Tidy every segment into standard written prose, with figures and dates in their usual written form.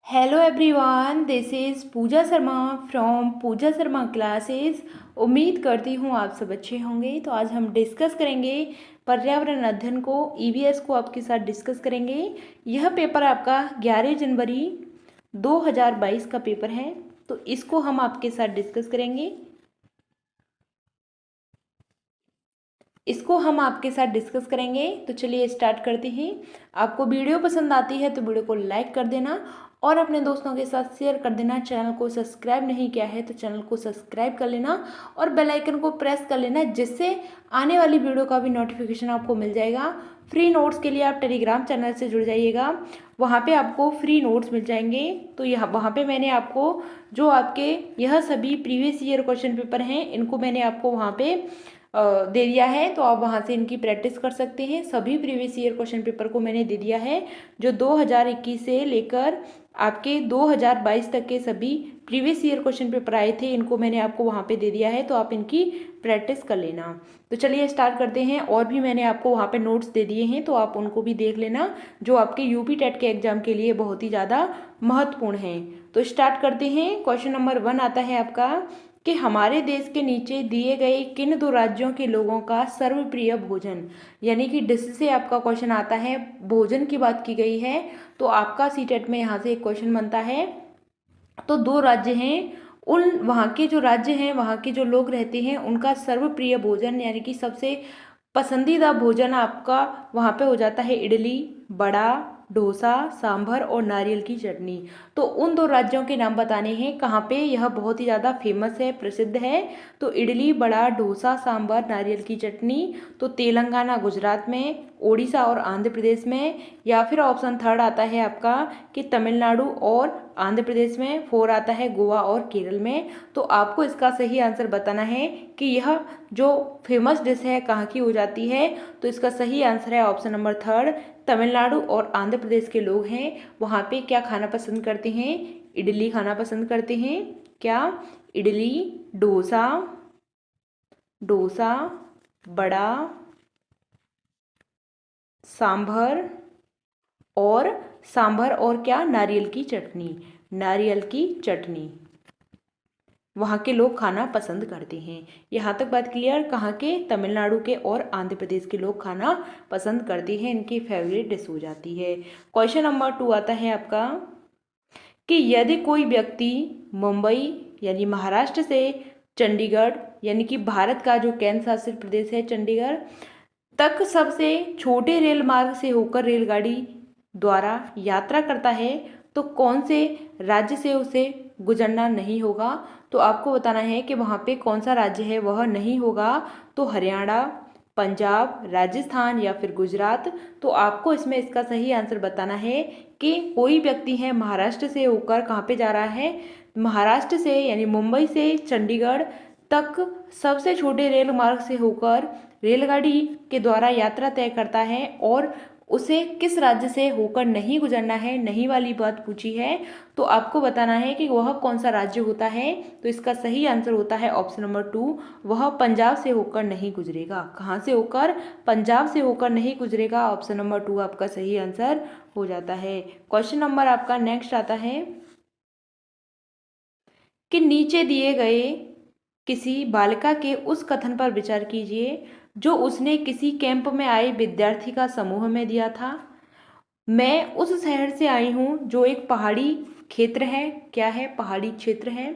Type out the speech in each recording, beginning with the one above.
Hello everyone, this is Pooja Sharma from Pooja Sharma classes. उम्मीद करती हूँ आप सब अच्छे होंगे। तो आज हम डिस्कस करेंगे पर्यावरण अध्ययन को, ईवीएस को आपके साथ डिस्कस करेंगे। यह पेपर आपका 11 जनवरी 2022 का पेपर है, तो इसको हम आपके साथ डिस्कस करेंगे। तो चलिए स्टार्ट करते हैं। आपको वीडियो पसंद आती है तो वीडियो को लाइक कर देना और अपने दोस्तों के साथ शेयर कर देना। चैनल को सब्सक्राइब नहीं किया है तो चैनल को सब्सक्राइब कर लेना और बेल आइकन को प्रेस कर लेना, जिससे आने वाली वीडियो का भी नोटिफिकेशन आपको मिल जाएगा। फ्री नोट्स के लिए आप टेलीग्राम चैनल से जुड़ जाइएगा, वहाँ पे आपको फ्री नोट्स मिल जाएंगे। तो यहाँ वहाँ पे मैंने आपको जो आपके यह सभी प्रीवियस ईयर क्वेश्चन पेपर हैं, इनको मैंने आपको वहाँ पे दे दिया है, तो आप वहाँ से इनकी प्रैक्टिस कर सकते हैं। सभी प्रीवियस ईयर क्वेश्चन पेपर को मैंने दे दिया है, जो 2021 से लेकर आपके 2022 तक के सभी प्रीवियस ईयर क्वेश्चन पेपर आए थे, इनको मैंने आपको वहाँ पे दे दिया है, तो आप इनकी प्रैक्टिस कर लेना। तो चलिए स्टार्ट करते हैं। और भी मैंने आपको वहाँ पे नोट्स दे दिए हैं, तो आप उनको भी देख लेना, जो आपके यूपी टेट के एग्जाम के लिए बहुत ही ज़्यादा महत्वपूर्ण हैं। तो स्टार्ट करते हैं। क्वेश्चन नंबर 1 आता है आपका कि हमारे देश के नीचे दिए गए किन दो राज्यों के लोगों का सर्वप्रिय भोजन, यानी कि डिश से आपका क्वेश्चन आता है, भोजन की बात की गई है, तो आपका सीटेट में यहाँ से एक क्वेश्चन बनता है। तो दो राज्य हैं, उन वहाँ के जो राज्य हैं, वहाँ के जो लोग रहते हैं, उनका सर्वप्रिय भोजन यानी कि सबसे पसंदीदा भोजन आपका वहाँ पे हो जाता है इडली, बड़ा, डोसा, सांभर और नारियल की चटनी। तो उन दो राज्यों के नाम बताने हैं, कहाँ पे यह बहुत ही ज़्यादा फेमस है, प्रसिद्ध है। तो इडली, बड़ा, डोसा, सांभर, नारियल की चटनी, तो तेलंगाना गुजरात में, ओडिशा और आंध्र प्रदेश में, या फिर ऑप्शन थर्ड आता है आपका कि तमिलनाडु और आंध्र प्रदेश में, 4 आता है गोवा और केरल में। तो आपको इसका सही आंसर बताना है कि यह जो फेमस डिश है कहाँ की हो जाती है। तो इसका सही आंसर है ऑप्शन नंबर थर्ड, तमिलनाडु और आंध्र प्रदेश के लोग हैं, वहाँ पे क्या खाना पसंद करते हैं? इडली खाना पसंद करते हैं। क्या? इडली, डोसा, डोसा, बड़ा, सांभर और क्या? नारियल की चटनी। नारियल की चटनी वहाँ के लोग खाना पसंद करते हैं। यहाँ तक बात क्लियर? कहाँ के? तमिलनाडु के और आंध्र प्रदेश के लोग खाना पसंद करते हैं, इनकी फेवरेट डिश हो जाती है। क्वेश्चन नंबर 2 आता है आपका कि यदि कोई व्यक्ति मुंबई यानी महाराष्ट्र से चंडीगढ़ यानी कि भारत का जो केंद्र शासित प्रदेश है चंडीगढ़ तक सबसे छोटे रेल मार्ग से होकर रेलगाड़ी द्वारा यात्रा करता है, तो कौन से राज्य से उसे गुजरना नहीं होगा? तो आपको बताना है कि वहाँ पे कौन सा राज्य है वह नहीं होगा। तो हरियाणा, पंजाब, राजस्थान या फिर गुजरात। तो आपको इसमें इसका सही आंसर बताना है कि कोई व्यक्ति है महाराष्ट्र से होकर कहाँ पे जा रहा है, महाराष्ट्र से यानी मुंबई से चंडीगढ़ तक सबसे छोटे रेल मार्ग से होकर रेलगाड़ी के द्वारा यात्रा तय करता है, और उसे किस राज्य से होकर नहीं गुजरना है, नहीं वाली बात पूछी है। तो आपको बताना है कि वह कौन सा राज्य होता है। तो इसका सही आंसर होता है ऑप्शन नंबर 2, वह पंजाब से होकर नहीं गुजरेगा। कहाँ से होकर? पंजाब से होकर नहीं गुजरेगा। ऑप्शन नंबर 2 आपका सही आंसर हो जाता है। क्वेश्चन नंबर आपका नेक्स्ट आता है कि नीचे दिए गए किसी बालिका के उस कथन पर विचार कीजिए जो उसने किसी कैंप में आए विद्यार्थी का समूह में दिया था। मैं उस शहर से आई हूँ जो एक पहाड़ी क्षेत्र है। क्या है? पहाड़ी क्षेत्र है।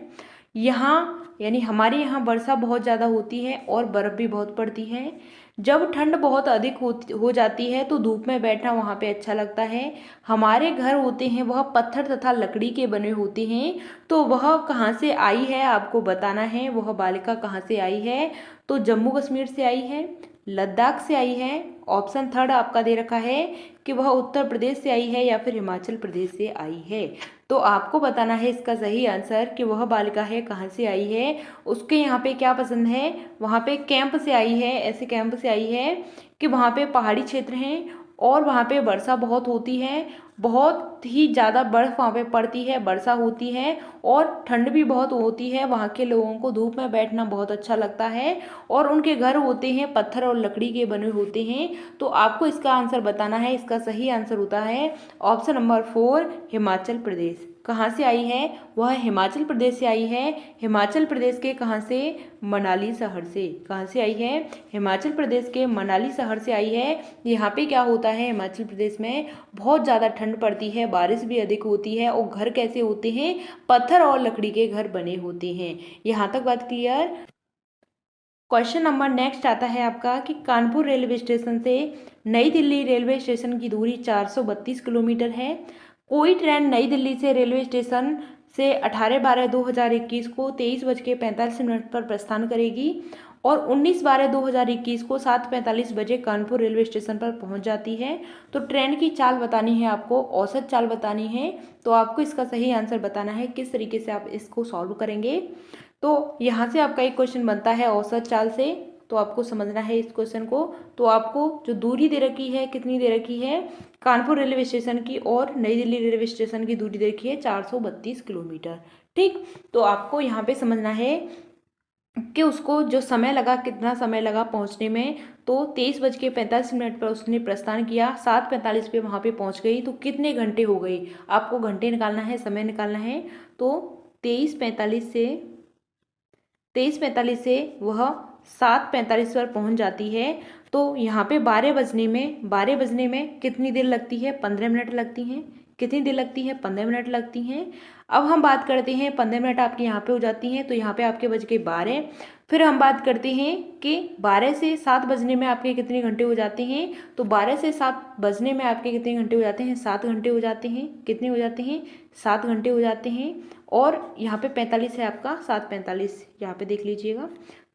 यहाँ यानी हमारे यहाँ वर्षा बहुत ज़्यादा होती है और बर्फ़ भी बहुत पड़ती है। जब ठंड बहुत अधिक हो जाती है तो धूप में बैठना वहाँ पे अच्छा लगता है। हमारे घर होते हैं वह पत्थर तथा लकड़ी के बने होते हैं। तो वह कहाँ से आई है आपको बताना है, वह बालिका कहाँ से आई है। तो जम्मू कश्मीर से आई है, लद्दाख से आई है, ऑप्शन थर्ड आपका दे रखा है कि वह उत्तर प्रदेश से आई है या फिर हिमाचल प्रदेश से आई है। तो आपको बताना है इसका सही आंसर कि वह बालिका है कहाँ से आई है, उसके यहाँ पे क्या पसंद है। वहाँ पे कैंप से आई है, ऐसे कैंप से आई है कि वहाँ पे पहाड़ी क्षेत्र हैं और वहाँ पे वर्षा बहुत होती है, बहुत ही ज़्यादा बर्फ़ वहाँ पे पड़ती है, वर्षा होती है और ठंड भी बहुत होती है। वहाँ के लोगों को धूप में बैठना बहुत अच्छा लगता है और उनके घर होते हैं पत्थर और लकड़ी के बने होते हैं। तो आपको इसका आंसर बताना है। इसका सही आंसर होता है ऑप्शन नंबर 4 हिमाचल प्रदेश। कहाँ से आई है? वह हिमाचल प्रदेश से आई है। हिमाचल प्रदेश के कहाँ से? मनाली शहर से। कहाँ से आई है? हिमाचल प्रदेश के मनाली शहर से आई है। यहाँ पे क्या होता है, हिमाचल प्रदेश में बहुत ज़्यादा ठंड पड़ती है, बारिश भी अधिक होती है और घर कैसे होते हैं? पत्थर और लकड़ी के घर बने होते हैं। यहाँ तक बात क्लियर? क्वेश्चन नंबर नेक्स्ट आता है आपका कि कानपुर रेलवे स्टेशन से नई दिल्ली रेलवे स्टेशन की दूरी 432 किलोमीटर है। कोई ट्रेन नई दिल्ली से रेलवे स्टेशन से 18/12/2021 को 23:45 पर प्रस्थान करेगी और 19/12/2021 को 7:45 बजे कानपुर रेलवे स्टेशन पर पहुंच जाती है। तो ट्रेन की चाल बतानी है आपको, औसत चाल बतानी है। तो आपको इसका सही आंसर बताना है। किस तरीके से आप इसको सॉल्व करेंगे? तो यहाँ से आपका एक क्वेश्चन बनता है औसत चाल से, तो आपको समझना है इस क्वेश्चन को। तो आपको जो दूरी दे रखी है, कितनी दे रखी है कानपुर रेलवे स्टेशन की और नई दिल्ली रेलवे स्टेशन की दूरी दे रखी है 432 किलोमीटर। ठीक, तो आपको यहाँ पे समझना है कि उसको जो समय लगा, कितना समय लगा पहुँचने में। तो 23:45 पर उसने प्रस्थान किया, 7:45 पे वहाँ पे पहुँच गई। तो कितने घंटे हो गई? आपको घंटे निकालना है, समय निकालना है। तो 23:45 से वह 7:45 पर पहुंच जाती है। तो यहाँ पे 12 बजने में कितनी देर लगती है? 15 मिनट लगती हैं। कितनी देर लगती है? 15 मिनट लगती हैं। अब हम बात करते हैं 15 मिनट आपके यहाँ पे हो जाती हैं, तो यहाँ पे आपके बज गए 12। फिर हम बात करते हैं कि 12 से 7 बजने में आपके कितने घंटे हो जाते हैं। तो 12 से 7 बजने में आपके कितने घंटे हो जाते हैं? 7 घंटे हो जाते हैं। कितने हो जाते हैं? 7 घंटे हो जाते हैं। और यहाँ पे 45 है आपका, 7:45 यहाँ पे देख लीजिएगा,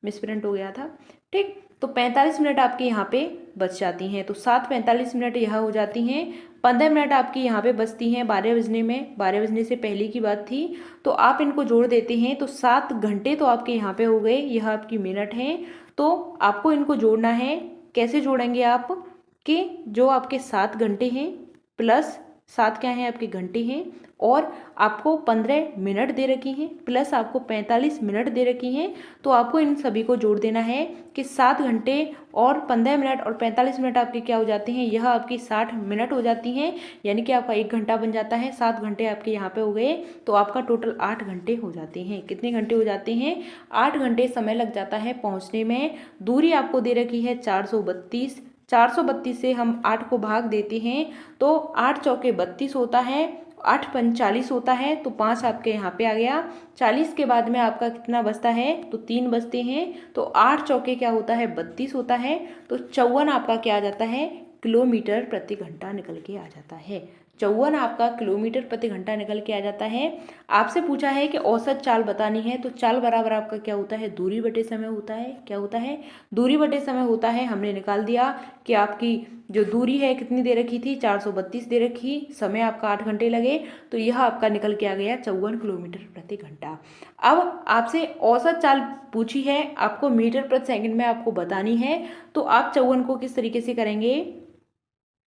मिसप्रिंट हो गया था। ठीक, तो 45 मिनट आपके यहाँ पे बच जाती हैं। तो 7:45 यह हो जाती हैं। 15 मिनट आपकी यहाँ पे बचती हैं 12 बजने में। 12 बजने से पहले की बात थी। तो आप इनको जोड़ देते हैं तो 7 घंटे तो आपके यहाँ पे हो गए। यह आपकी मिनट हैं। तो आपको इनको जोड़ना है। कैसे जोड़ेंगे आप? कि जो आपके 7 घंटे हैं प्लस 7 क्या हैं? आपके घंटे हैं। और आपको 15 मिनट दे रखी हैं प्लस आपको 45 मिनट दे रखी हैं। तो आपको इन सभी को जोड़ देना है कि 7 घंटे और 15 मिनट और 45 मिनट आपके क्या हो जाते हैं? यह आपकी 60 मिनट हो जाती हैं। यानी कि आपका 1 घंटा बन जाता है। 7 घंटे आपके यहाँ पे हो गए। तो आपका टोटल 8 घंटे हो जाते हैं। कितने घंटे हो जाते हैं? 8 घंटे समय लग जाता है पहुँचने में। दूरी आपको दे रखी है 432। 432 से हम 8 को भाग देते हैं तो 8 चौके 32 होता है, 8 पंच 40 होता है। तो 5 आपके यहाँ पे आ गया। 40 के बाद में आपका कितना बचता है? तो 3 बचते हैं। तो 8 चौके क्या होता है? 32 होता है। तो 54 आपका क्या आ जाता है? किलोमीटर प्रति घंटा निकल के आ जाता है। 54 आपका किलोमीटर प्रति घंटा निकल के आ जाता है। आपसे पूछा है कि औसत चाल बतानी है। तो चाल बराबर आपका क्या होता है? दूरी बटे समय होता है। क्या होता है? दूरी बटे समय होता है। हमने निकाल दिया कि आपकी जो दूरी है कितनी दे रखी थी? 432 दे रखी, समय आपका 8 घंटे लगे। तो यह आपका निकल के आ गया 54 किलोमीटर प्रति घंटा। अब आपसे औसत चाल पूछी है, आपको मीटर प्रति सेकंड में आपको बतानी है। तो आप 54 को किस तरीके से करेंगे?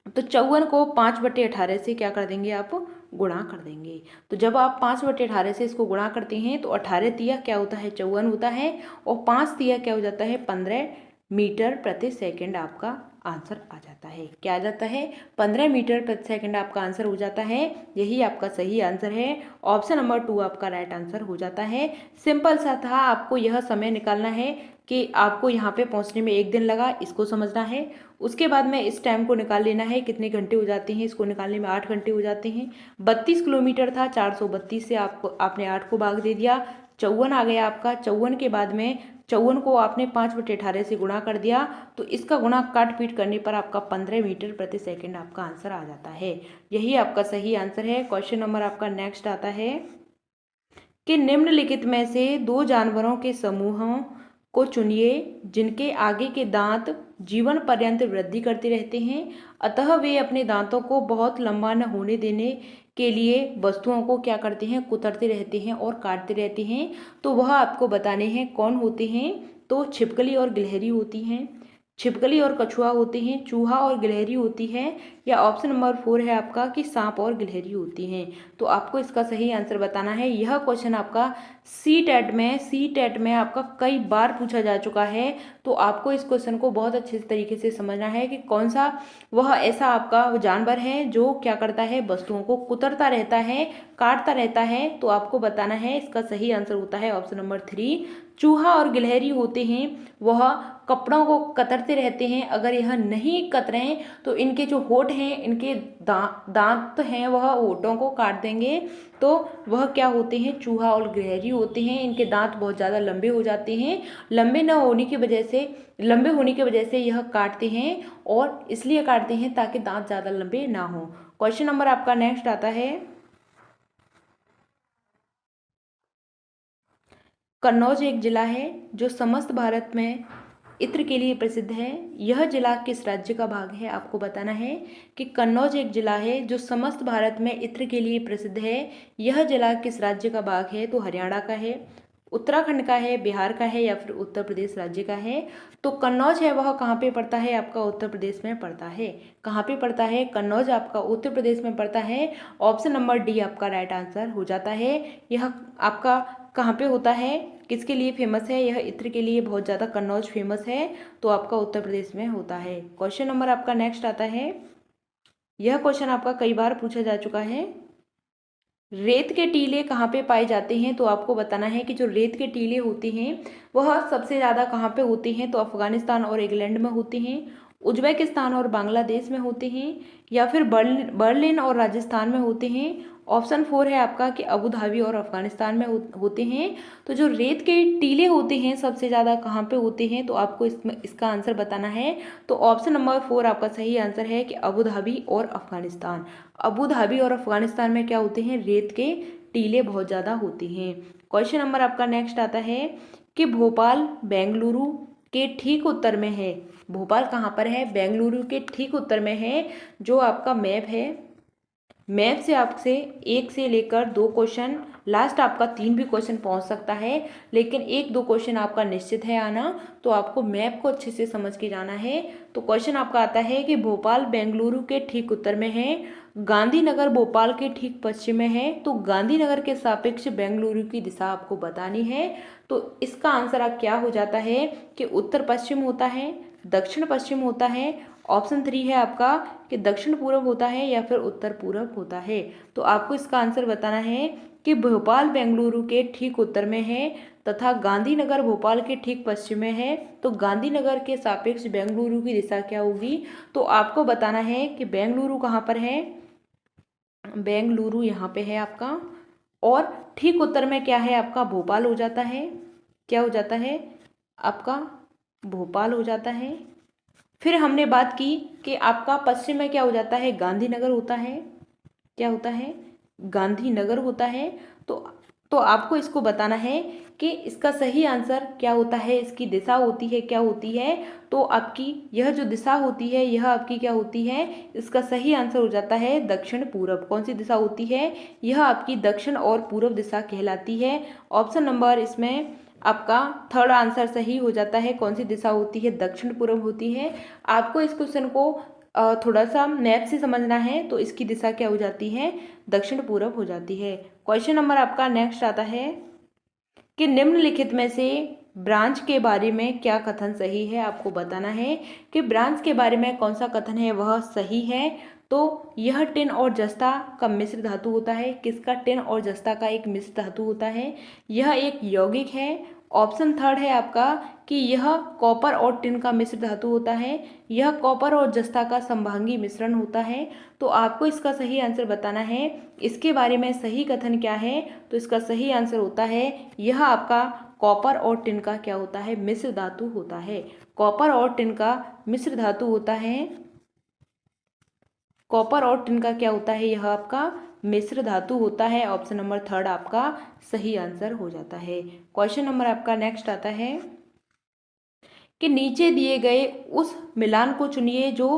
तो 54 को 5/18 से क्या कर देंगे? आप गुणा कर देंगे। तो जब आप 5/18 से इसको गुणा करते हैं तो 18 तिया क्या होता है? 54 होता है। और 5 तिया क्या हो जाता है? 15 मीटर प्रति सेकंड आपका आंसर आ जाता है। क्या आ जाता है? 15 मीटर प्रति सेकंड आपका आंसर हो जाता है। यही आपका सही आंसर है। ऑप्शन नंबर 2 आपका राइट आंसर हो जाता है। सिंपल सा था। आपको यह समय निकालना है कि आपको यहाँ पे पहुँचने में 1 दिन लगा, इसको समझना है। उसके बाद में इस टाइम को निकाल लेना है, कितने घंटे हो जाते हैं? इसको निकालने में 8 घंटे हो जाते हैं। 32 किलोमीटर था, 432 से आपने 8 को भाग दे दिया, 54 आ गया आपका। 54 के बाद में 54 को आपने 5/18 से गुणा कर दिया। तो इसका गुणा काट पीट करने पर आपका 15 मीटर प्रति सेकंड आपका आंसर आ जाता है। यही आपका सही आंसर है। क्वेश्चन नंबर आपका नेक्स्ट आता है कि निम्नलिखित में से 2 जानवरों के समूहों को चुनिए जिनके आगे के दांत जीवन पर्यंत वृद्धि करते रहते हैं, अतः वे अपने दांतों को बहुत लंबा न होने देने के लिए वस्तुओं को क्या करते हैं? कुतरते रहते हैं और काटते रहते हैं। तो वह आपको बताने हैं कौन होते हैं। तो छिपकली और गिलहरी होती हैं। छिपकली और कछुआ होते हैं। चूहा और गिलहरी होती है। या ऑप्शन नंबर 4 है आपका कि सांप और गिलहरी होती हैं। तो आपको इसका सही आंसर बताना है। यह क्वेश्चन आपका सी टेट में आपका कई बार पूछा जा चुका है। तो आपको इस क्वेश्चन को बहुत अच्छे तरीके से समझना है कि कौन सा वह ऐसा आपका जानवर है जो क्या करता है, वस्तुओं को कुतरता रहता है, काटता रहता है। तो आपको बताना है, इसका सही आंसर होता है ऑप्शन नंबर 3 चूहा और गिलहरी होते हैं, वह कपड़ों को कतरते रहते हैं। अगर यह नहीं कतरें तो इनके जो होंठ हैं, इनके दांत हैं, वह होंठों को काट देंगे। तो वह क्या होते हैं, चूहा और गिलहरी होते हैं। इनके दांत बहुत ज़्यादा लंबे हो जाते हैं, लंबे होने की वजह से यह काटते हैं, और इसलिए काटते हैं ताकि दांत ज़्यादा लंबे ना हो। क्वेश्चन नंबर आपका नेक्स्ट आता है, कन्नौज एक जिला है जो समस्त भारत में इत्र के लिए प्रसिद्ध है। यह जिला किस राज्य का भाग है? आपको बताना है कि कन्नौज एक जिला है जो समस्त भारत में इत्र के लिए प्रसिद्ध है। यह जिला किस राज्य का भाग है? तो हरियाणा का है, उत्तराखंड का है, बिहार का है, या फिर उत्तर प्रदेश राज्य का है। तो कन्नौज है वह कहाँ पे पड़ता है? आपका उत्तर प्रदेश में पड़ता है। कहाँ पे पड़ता है? कन्नौज आपका उत्तर प्रदेश में पड़ता है। ऑप्शन नंबर डी आपका राइट आंसर हो जाता है। यह आपका कहाँ पे होता है, किसके लिए फेमस है? यह इत्र के लिए बहुत ज़्यादा कन्नौज फेमस है। तो आपका उत्तर प्रदेश में होता है। क्वेश्चन नंबर आपका नेक्स्ट आता है, यह क्वेश्चन आपका कई बार पूछा जा चुका है, रेत के टीले कहाँ पे पाए जाते हैं? तो आपको बताना है कि जो रेत के टीले होते हैं वह सबसे ज़्यादा कहाँ पे होते हैं? तो अफगानिस्तान और इंग्लैंड में होते हैं, उज्बेकिस्तान और बांग्लादेश में होते हैं, या फिर बर्लिन और राजस्थान में होते हैं। ऑप्शन 4 है आपका कि अबू धाबी और अफगानिस्तान में होते हैं। तो जो रेत के टीले होते हैं सबसे ज़्यादा कहाँ पे होते हैं? तो आपको इसका आंसर बताना है। तो ऑप्शन नंबर 4 आपका सही आंसर है कि अबू धाबी और अफगानिस्तान। अबू धाबी और अफगानिस्तान में क्या होते हैं? रेत के टीले बहुत ज़्यादा होते हैं। क्वेश्चन नंबर आपका नेक्स्ट आता है कि भोपाल बेंगलुरु के ठीक उत्तर में है। भोपाल कहाँ पर है? बेंगलुरु के ठीक उत्तर में है। जो आपका मैप है, मैप से आपसे 1 से लेकर 2 क्वेश्चन, लास्ट आपका 3 भी क्वेश्चन पहुंच सकता है, लेकिन 1-2 क्वेश्चन आपका निश्चित है आना। तो आपको मैप को अच्छे से समझ के जाना है। तो क्वेश्चन आपका आता है कि भोपाल बेंगलुरु के ठीक उत्तर में है, गांधीनगर भोपाल के ठीक पश्चिम में है। तो गांधीनगर के सापेक्ष बेंगलुरु की दिशा आपको बतानी है। तो इसका आंसर आप क्या हो जाता है कि उत्तर पश्चिम होता है, दक्षिण पश्चिम होता है। ऑप्शन 3 है आपका कि दक्षिण पूर्व होता है या फिर उत्तर पूर्व होता है। तो आपको इसका आंसर बताना है कि भोपाल बेंगलुरु के ठीक उत्तर में है तथा गांधीनगर भोपाल के ठीक पश्चिम में है। तो गांधीनगर के सापेक्ष बेंगलुरु की दिशा क्या होगी? तो आपको बताना है कि बेंगलुरु कहाँ पर है। बेंगलुरु यहाँ पे है आपका, और ठीक उत्तर में क्या है आपका? भोपाल हो जाता है। क्या हो जाता है आपका? भोपाल हो जाता है। फिर हमने बात की कि आपका पश्चिम में क्या हो जाता है? गांधीनगर होता है। क्या होता है? गांधीनगर होता है। तो आपको इसको बताना है कि इसका सही आंसर क्या होता है, इसकी दिशा होती है क्या होती है? तो आपकी यह जो दिशा होती है यह आपकी क्या होती है? इसका सही आंसर हो जाता है दक्षिण पूरब। कौन सी दिशा होती है? यह आपकी दक्षिण और पूर्व दिशा कहलाती है। ऑप्शन नंबर इसमें आपका थर्ड आंसर सही हो जाता है। कौन सी दिशा होती है? दक्षिण पूर्व होती है। आपको इस क्वेश्चन को थोड़ा सा मैप से समझना है। तो इसकी दिशा क्या हो जाती है? दक्षिण पूर्व हो जाती है। क्वेश्चन नंबर आपका नेक्स्ट आता है कि निम्नलिखित में से ब्रांच के बारे में क्या कथन सही है? आपको बताना है कि ब्रांच के बारे में कौन सा कथन है वह सही है। तो यह टिन और जस्ता का मिश्र धातु होता है। किसका? टिन और जस्ता का एक मिश्र धातु होता है। यह एक यौगिक है। ऑप्शन 3 है आपका कि यह कॉपर और टिन का मिश्र धातु होता है। यह कॉपर और जस्ता का संभांगी मिश्रण होता है। तो आपको इसका सही आंसर बताना है, इसके बारे में सही कथन क्या है? तो इसका सही आंसर होता है यह आपका कॉपर और टिन का क्या होता है? मिश्र धातु होता है। कॉपर और टिन का मिश्र धातु होता है। कॉपर और टिन का क्या होता है? यह आपका मिश्र धातु होता है। ऑप्शन नंबर 3 आपका सही आंसर हो जाता है। क्वेश्चन नंबर आपका नेक्स्ट आता है कि नीचे दिए गए उस मिलान को चुनिए जो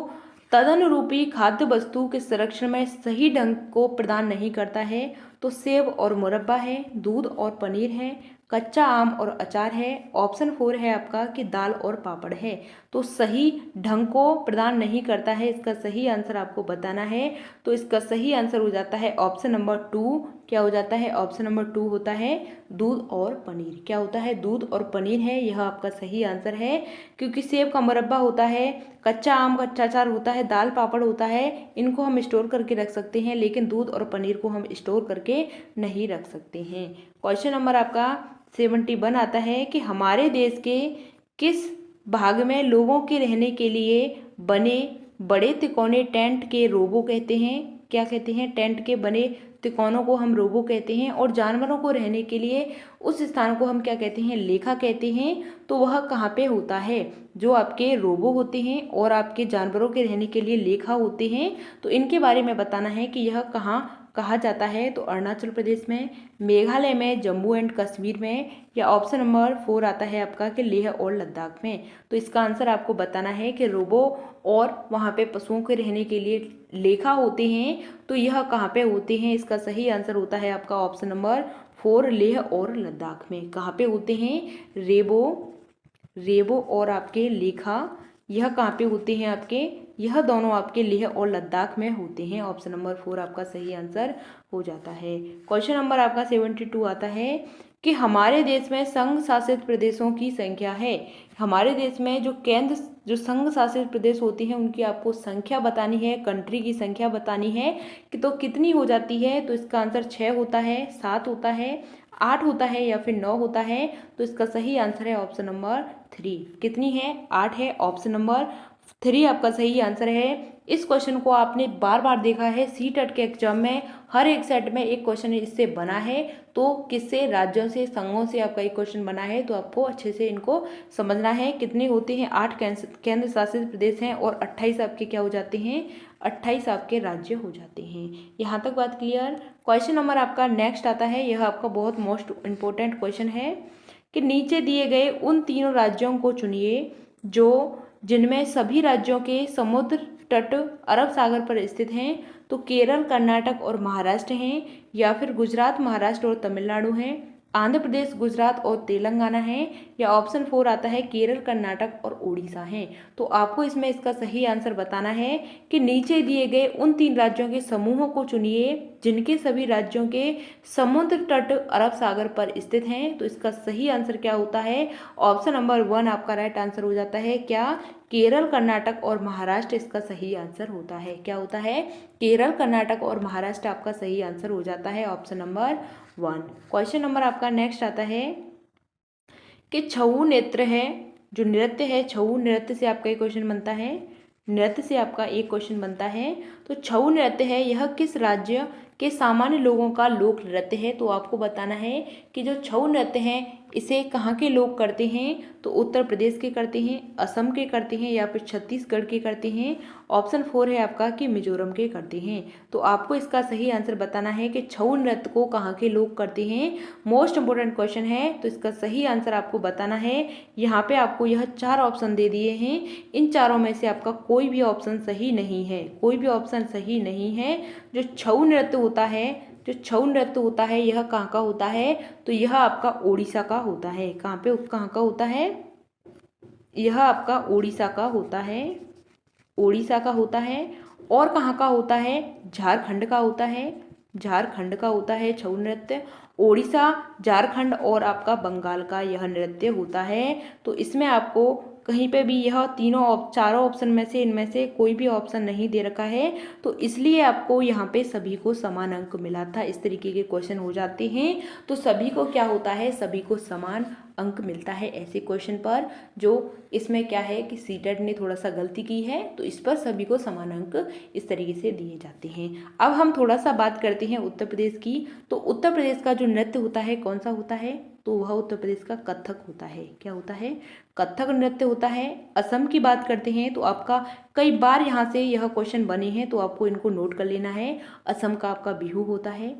तदनुरूपी खाद्य वस्तु के संरक्षण में सही ढंग को प्रदान नहीं करता है। तो सेब और मुरब्बा है, दूध और पनीर है, कच्चा आम और अचार है। ऑप्शन 4 है आपका कि दाल और पापड़ है। तो सही ढंग को प्रदान नहीं करता है, इसका सही आंसर आपको बताना है। तो इसका सही आंसर हो जाता है ऑप्शन नंबर 2। क्या हो जाता है? ऑप्शन नंबर 2 होता है दूध और पनीर। क्या होता है? दूध और पनीर है, यह आपका सही आंसर है। क्योंकि सेब का मुरब्बा होता है, कच्चा आम कच्चा अचार होता है, दाल पापड़ होता है, इनको हम स्टोर करके रख सकते हैं, लेकिन दूध और पनीर को हम स्टोर करके नहीं रख सकते हैं। क्वेश्चन नंबर आपका 71 आता है कि हमारे देश के किस भाग में लोगों के रहने के लिए बने बड़े तिकोने टेंट के रोबो कहते हैं? क्या कहते हैं? टेंट के बने तिकोनों को हम रोबो कहते हैं। और जानवरों को रहने के लिए उस स्थान को हम क्या कहते हैं? लेखा कहते हैं। तो वह कहाँ पे होता है? जो आपके रोबो होते हैं और आपके जानवरों के रहने के लिए लेखा होते हैं, तो इनके बारे में बताना है कि यह कहाँ कहा जाता है। तो अरुणाचल प्रदेश में, मेघालय में, जम्मू एंड कश्मीर में, या ऑप्शन नंबर 4 आता है आपका कि लेह और लद्दाख में। तो इसका आंसर आपको बताना है कि रोबो और वहाँ पे पशुओं के रहने के लिए लेखा होते हैं, तो यह कहाँ पे होते हैं? इसका सही आंसर होता है आपका ऑप्शन नंबर 4 लेह और लद्दाख में। कहाँ पे होते हैं? रेबो और आपके लेखा, यह कहाँ पे होते हैं आपके? यह दोनों आपके लेह और लद्दाख में होते हैं। ऑप्शन नंबर 4 आपका सही आंसर हो जाता है। क्वेश्चन नंबर आपका 72 आता है कि हमारे देश में संघ शासित प्रदेशों की संख्या है। हमारे देश में जो संघ शासित प्रदेश होते हैं उनकी आपको संख्या बतानी है, कंट्री की संख्या बतानी है कि तो कितनी हो जाती है। तो इसका आंसर 6 होता है, 7 होता है, 8 होता है, या फिर 9 होता है। तो इसका सही आंसर है ऑप्शन नंबर 3। कितनी है? 8 है। ऑप्शन नंबर 3 आपका सही आंसर है। इस क्वेश्चन को आपने बार बार देखा है, सीटेट के एग्जाम में हर एक सेट में एक क्वेश्चन इससे बना है। तो किससे? राज्यों से, संघों से आपका एक क्वेश्चन बना है। तो आपको अच्छे से इनको समझना है। कितने होते हैं? 8 केंद्र शासित प्रदेश हैं और 28 आपके क्या हो जाते हैं? 28 आपके राज्य हो जाते हैं। यहाँ तक बात क्लियर? क्वेश्चन नंबर आपका नेक्स्ट आता है, यह आपका बहुत मोस्ट इम्पोर्टेंट क्वेश्चन है कि नीचे दिए गए उन तीनों राज्यों को चुनिए जिनमें सभी राज्यों के समुद्र तट अरब सागर पर स्थित हैं। तो केरल, कर्नाटक और महाराष्ट्र हैं, या फिर गुजरात, महाराष्ट्र और तमिलनाडु हैं, आंध्र प्रदेश, गुजरात और तेलंगाना है, या ऑप्शन 4 आता है केरल, कर्नाटक और उड़ीसा है। तो आपको इसमें इसका सही आंसर बताना है कि नीचे दिए गए उन 3 राज्यों के समूहों को चुनिए जिनके सभी राज्यों के समुद्र तट अरब सागर पर स्थित हैं। तो इसका सही आंसर क्या होता है? ऑप्शन नंबर 1 आपका राइट आंसर हो जाता है। क्या? केरल, कर्नाटक और महाराष्ट्र इसका सही आंसर होता है। क्या होता है? केरल, कर्नाटक और महाराष्ट्र आपका सही आंसर हो जाता है ऑप्शन नंबर 1। क्वेश्चन नंबर आपका नेक्स्ट आता है कि छऊ नृत्य है, जो नृत्य है, छऊ नृत्य से आपका एक क्वेश्चन बनता है। नृत्य से आपका एक क्वेश्चन बनता है। तो छऊ नृत्य है, यह किस राज्य के सामान्य लोगों का लोक नृत्य है? तो आपको बताना है कि जो छऊ नृत्य है इसे कहाँ के लोग करते हैं? तो उत्तर प्रदेश के करते हैं, असम के करते हैं, या फिर छत्तीसगढ़ के करते हैं। ऑप्शन 4 है आपका कि मिजोरम के करते हैं। तो आपको इसका सही आंसर बताना है कि छऊ नृत्य को कहाँ के लोग करते हैं। मोस्ट इंपोर्टेंट क्वेश्चन है, तो इसका सही आंसर आपको बताना है। यहाँ पे आपको यह 4 ऑप्शन दे दिए हैं, इन चारों में से आपका कोई भी ऑप्शन सही नहीं है। कोई भी ऑप्शन सही नहीं है। जो छऊ नृत्य होता है, यह कहाँ का होता है? तो यह आपका उड़ीसा का होता है। कहाँ का होता है? यह आपका उड़ीसा का होता है। उड़ीसा का होता है। और कहाँ का होता है? झारखंड का होता है। झारखंड का होता है छऊ नृत्य। उड़ीसा, झारखंड और आपका बंगाल का यह नृत्य होता है। तो इसमें आपको कहीं पे भी यह चारों ऑप्शन में से इनमें से कोई भी ऑप्शन नहीं दे रखा है, तो इसलिए आपको यहाँ पे सभी को समान अंक मिला था। इस तरीके के क्वेश्चन हो जाते हैं तो सभी को क्या होता है? सभी को समान अंक मिलता है ऐसे क्वेश्चन पर। जो इसमें क्या है कि सीटेट ने थोड़ा सा गलती की है, तो इस पर सभी को समान अंक इस तरीके से दिए जाते हैं। अब हम थोड़ा सा बात करते हैं उत्तर प्रदेश की। तो उत्तर प्रदेश का जो नृत्य होता है कौन सा होता है? तो वह उत्तर प्रदेश का कथक होता है। क्या होता है? कथक नृत्य होता है। असम की बात करते हैं तो आपका कई बार यहाँ से यह क्वेश्चन बने हैं, तो आपको इनको नोट कर लेना है। असम का आपका बिहू होता है।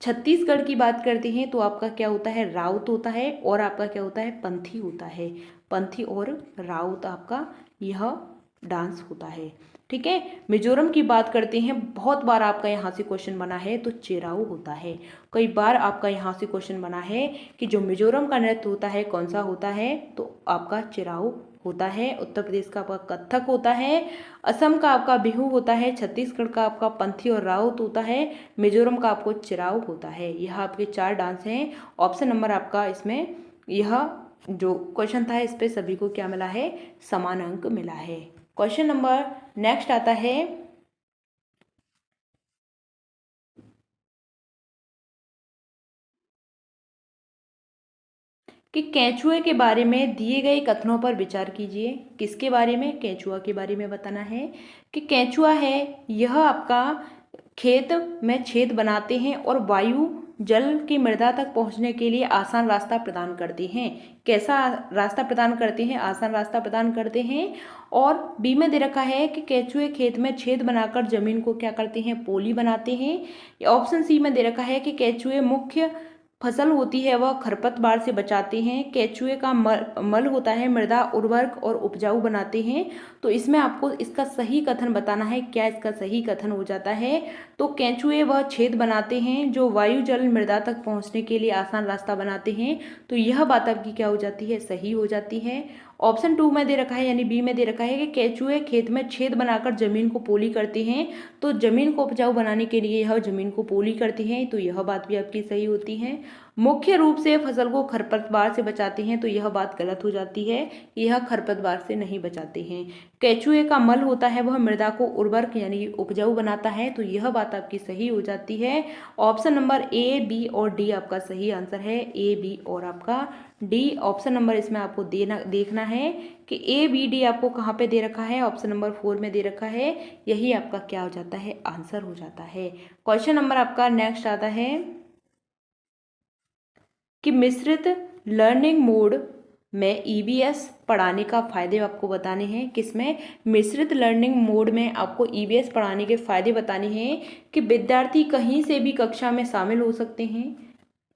छत्तीसगढ़ की बात करते हैं तो आपका क्या होता है? राउत होता है। और आपका क्या होता है? पंथी होता है। पंथी और राउत आपका यह डांस होता है। ठीक है। मिजोरम की बात करते हैं, बहुत बार आपका यहाँ से क्वेश्चन बना है तो चिराऊ होता है। कई बार आपका यहाँ से क्वेश्चन बना है कि जो मिजोरम का नृत्य होता है कौन सा होता है, तो आपका चिराऊ होता है। उत्तर प्रदेश का आपका कथक होता है, असम का आपका बिहू होता है, छत्तीसगढ़ का आपका पंथी और राउत होता है, मिजोरम का आपको चिराऊ होता है। यह आपके 4 डांस हैं। ऑप्शन नंबर आपका इसमें यह जो क्वेश्चन था इस पे सभी को क्या मिला है, समान अंक मिला है। क्वेश्चन नंबर नेक्स्ट आता है कि केंचुए के बारे में दिए गए कथनों पर विचार कीजिए। किसके बारे में, केंचुआ के बारे में बताना है कि केंचुआ है यह आपका खेत में छेद बनाते हैं और वायु जल की मृदा तक पहुंचने के लिए आसान रास्ता प्रदान करते हैं। कैसा रास्ता प्रदान करते हैं, आसान रास्ता प्रदान करते हैं। और बी में दे रखा है कि केंचुए खेत में छेद बनाकर जमीन को क्या करते हैं, पोली बनाते हैं। ऑप्शन सी में दे रखा है कि केंचुए मुख्य फसल होती है वह खरपतवार से बचाते हैं। केंचुए का मल होता है मृदा उर्वरक और उपजाऊ बनाते हैं। तो इसमें आपको इसका सही कथन बताना है, क्या इसका सही कथन हो जाता है। तो केंचुए वह छेद बनाते हैं जो वायु जल मृदा तक पहुंचने के लिए आसान रास्ता बनाते हैं। तो यह बात आपकी क्या हो जाती है, सही हो जाती है। ऑप्शन 2 में दे रखा है यानी बी में दे रखा है कि केंचुए खेत में छेद बनाकर जमीन को पोली करते हैं। तो जमीन को उपजाऊ बनाने के लिए यह जमीन को पोली करते हैं। तो यह बात भी आपकी सही होती है। मुख्य रूप से फसल को खरपतवार से बचाते हैं। तो यह बात गलत हो जाती है, यह खरपतवार से नहीं बचाते हैं। केंचुए का मल होता है वह मृदा को उर्वरक यानी उपजाऊ बनाता है। तो यह बात आपकी सही हो जाती है। ऑप्शन नंबर ए, बी और डी आपका सही आंसर है। ए, बी और आपका डी ऑप्शन नंबर इसमें आपको देखना है कि ए, बी, डी आपको कहाँ पे दे रखा है, ऑप्शन नंबर 4 में दे रखा है। यही आपका क्या हो जाता है, आंसर हो जाता है। क्वेश्चन नंबर आपका नेक्स्ट आता है कि मिश्रित लर्निंग मोड में ईबीएस पढ़ाने का फ़ायदे आपको बताने हैं। किसमें, मिश्रित लर्निंग मोड में आपको ईबीएस पढ़ाने के फ़ायदे बताने हैं कि विद्यार्थी कहीं से भी कक्षा में शामिल हो सकते हैं,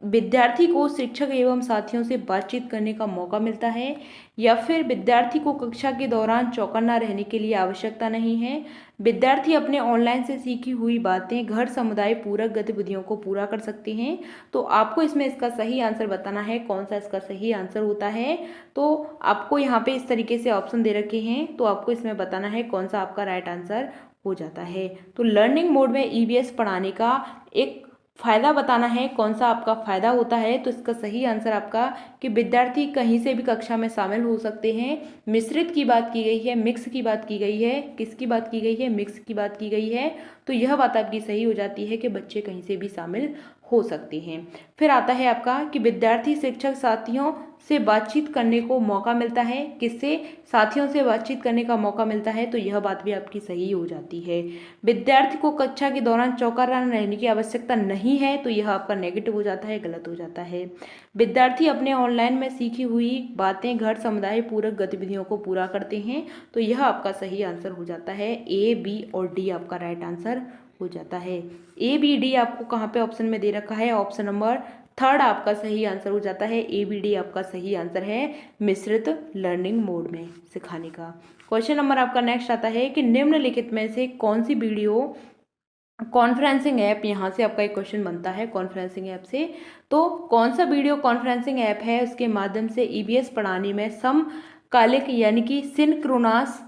विद्यार्थी को शिक्षक एवं साथियों से बातचीत करने का मौका मिलता है, या फिर विद्यार्थी को कक्षा के दौरान चौकन्ना रहने के लिए आवश्यकता नहीं है, विद्यार्थी अपने ऑनलाइन से सीखी हुई बातें घर समुदाय पूरक गतिविधियों को पूरा कर सकते हैं। तो आपको इसमें इसका सही आंसर बताना है, कौन सा इसका सही आंसर होता है। तो आपको यहाँ पे इस तरीके से ऑप्शन दे रखे हैं, तो आपको इसमें बताना है कौन सा आपका राइट आंसर हो जाता है। तो लर्निंग मोड में ईबीएस पढ़ाने का एक फ़ायदा बताना है, कौन सा आपका फ़ायदा होता है। तो इसका सही आंसर आपका कि विद्यार्थी कहीं से भी कक्षा में शामिल हो सकते हैं। मिश्रित की बात की गई है, मिक्स की बात की गई है, किसकी बात की गई है, मिक्स की बात की गई है। तो यह बात आपकी सही हो जाती है कि बच्चे कहीं से भी शामिल हो सकते हैं। फिर आता है आपका कि विद्यार्थी शिक्षक साथियों से बातचीत करने को मौका मिलता है। किससे, साथियों से बातचीत करने का मौका मिलता है। तो यह बात भी आपकी सही हो जाती है। विद्यार्थी को कक्षा के दौरान चौकन्ना रहने की आवश्यकता नहीं है। तो यह आपका नेगेटिव हो जाता है, गलत हो जाता है। विद्यार्थी अपने ऑनलाइन में सीखी हुई बातें घर समुदाय पूरक गतिविधियों को पूरा करते हैं। तो यह आपका सही आंसर हो जाता है। ए, बी और डी आपका राइट आंसर हो जाता है। ए, बी, डी आपको कहाँ पे ऑप्शन में दे रखा है, ऑप्शन नंबर 3 आपका सही आंसर हो जाता है। ए, बी, डी आपका सही आंसर है मिश्रित लर्निंग मोड में सिखाने का। क्वेश्चन नंबर आपका नेक्स्ट आता है कि निम्नलिखित में से कौन सी वीडियो कॉन्फ्रेंसिंग ऐप, यहाँ से आपका एक क्वेश्चन बनता है कॉन्फ्रेंसिंग ऐप से, तो कौन सा वीडियो कॉन्फ्रेंसिंग ऐप है उसके माध्यम से ईबीएस पढ़ाने में समकालिक यानी कि सिंक्रोनस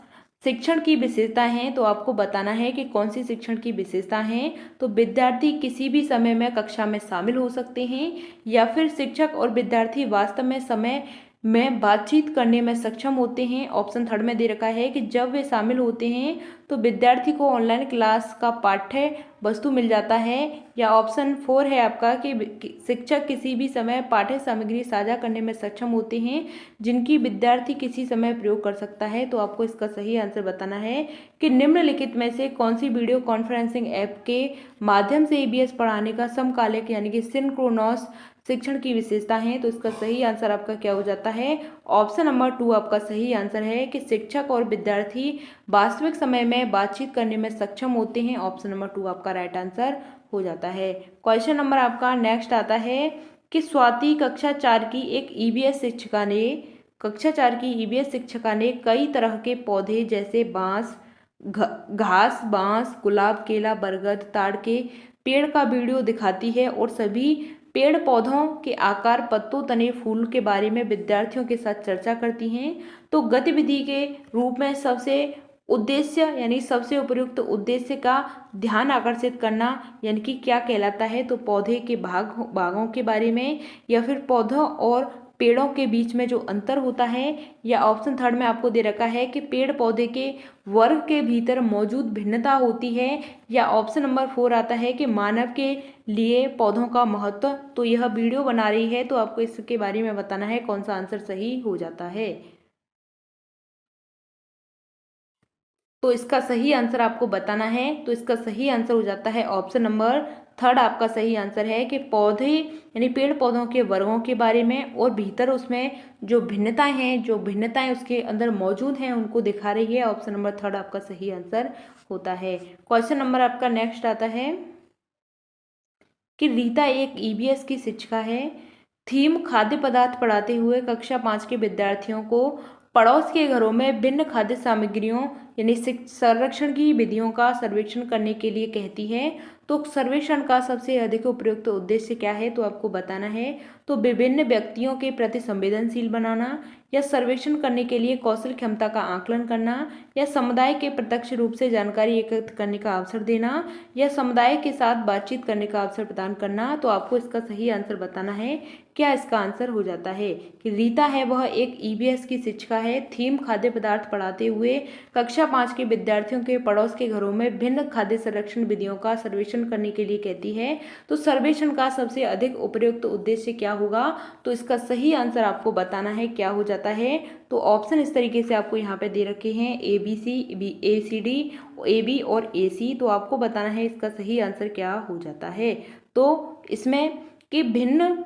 शिक्षण की विशेषता हैं। तो आपको बताना है कि कौन सी शिक्षण की विशेषता हैं। तो विद्यार्थी किसी भी समय में कक्षा में शामिल हो सकते हैं, या फिर शिक्षक और विद्यार्थी वास्तव में समय में बातचीत करने में सक्षम होते हैं। ऑप्शन 3 में दे रखा है कि जब वे शामिल होते हैं तो विद्यार्थी को ऑनलाइन क्लास का पाठ्य वस्तु मिल जाता है, या ऑप्शन 4 है आपका कि शिक्षक किसी भी समय पाठ्य सामग्री साझा करने में सक्षम होते हैं जिनकी विद्यार्थी किसी समय प्रयोग कर सकता है। तो आपको इसका सही आंसर बताना है कि निम्नलिखित में से कौन सी वीडियो कॉन्फ्रेंसिंग ऐप के माध्यम से ईबीएस पढ़ाने का समकालिक यानी कि सिंक्रोनस शिक्षण की विशेषता है। तो इसका सही आंसर आपका क्या हो जाता है, ऑप्शन नंबर 2 आपका सही आंसर है कि शिक्षक और विद्यार्थी वास्तविक समय में बातचीत करने में सक्षम होते हैं। ऑप्शन नंबर 2 आपका राइट आंसर हो जाता है। क्वेश्चन नंबर आपका नेक्स्ट आता है कि स्वाति कक्षा 4 की ईबीएस शिक्षिका ने कई तरह के पौधे जैसे बांस, घास, बांस, गुलाब, केला, बरगद, ताड़ के पेड़ का वीडियो दिखाती है और सभी पेड़ पौधों के आकार, पत्तों, तने, फूल के बारे में विद्यार्थियों के साथ चर्चा करती हैं। तो गतिविधि के रूप में सबसे उद्देश्य यानी सबसे उपयुक्त उद्देश्य का ध्यान आकर्षित करना यानी कि क्या कहलाता है, तो पौधे के भागों के बारे में या फिर पौधों और पेड़ों के बीच में जो अंतर होता है, या ऑप्शन थर्ड में आपको दे रखा है कि पेड़ पौधे के वर्ग के भीतर मौजूद भिन्नता होती है, या ऑप्शन नंबर 4 आता है कि मानव के लिए पौधों का महत्व। तो यह वीडियो बना रही है तो आपको इसके बारे में बताना है कौन सा आंसर सही हो जाता है। तो इसका सही आंसर आपको बताना है। तो इसका सही आंसर हो जाता है ऑप्शन नंबर थर्ड। आपका सही आंसर है कि पौधे यानी पेड़ पौधों के वर्गों के बारे में और भीतर उसमें जो भिन्नताएं उसके अंदर मौजूद हैं उनको दिखा रही है। ऑप्शन नंबर थर्ड आपका सही आंसर होता है। क्वेश्चन नंबर आपका नेक्स्ट आता है कि रीता एक ईवीएस की शिक्षिका है। थीम खाद्य पदार्थ पढ़ाते हुए कक्षा 5 के विद्यार्थियों को पड़ोस के घरों में भिन्न खाद्य सामग्रियों यानी संरक्षण की विधियों का सर्वेक्षण करने के लिए कहती है। तो सर्वेक्षण का सबसे अधिक उपयुक्त उद्देश्य क्या है, तो आपको बताना है। तो विभिन्न व्यक्तियों के प्रति संवेदनशील बनाना, या सर्वेक्षण करने के लिए कौशल क्षमता का आकलन करना, या समुदाय के प्रत्यक्ष रूप से जानकारी एकत्र करने का अवसर देना, या समुदाय के साथ बातचीत करने का अवसर प्रदान करना। तो आपको इसका सही आंसर बताना है। क्या इसका आंसर हो जाता है कि रीता है वह एक ईवीएस की शिक्षिका है। थीम खाद्य पदार्थ पढ़ाते हुए कक्षा 5 के विद्यार्थियों के पड़ोस के घरों में भिन्न खाद्य संरक्षण विधियों का सर्वेक्षण करने के लिए कहती है। तो सर्वेक्षण का सबसे अधिक उपयुक्त उद्देश्य क्या होगा, तो इसका सही आंसर आपको बताना है क्या हो जाता है। तो ऑप्शन इस तरीके से आपको यहाँ पे दे रखे हैं ABCD, AB और AC। तो आपको बताना है इसका सही आंसर क्या हो जाता है। तो इसमें कि भिन्न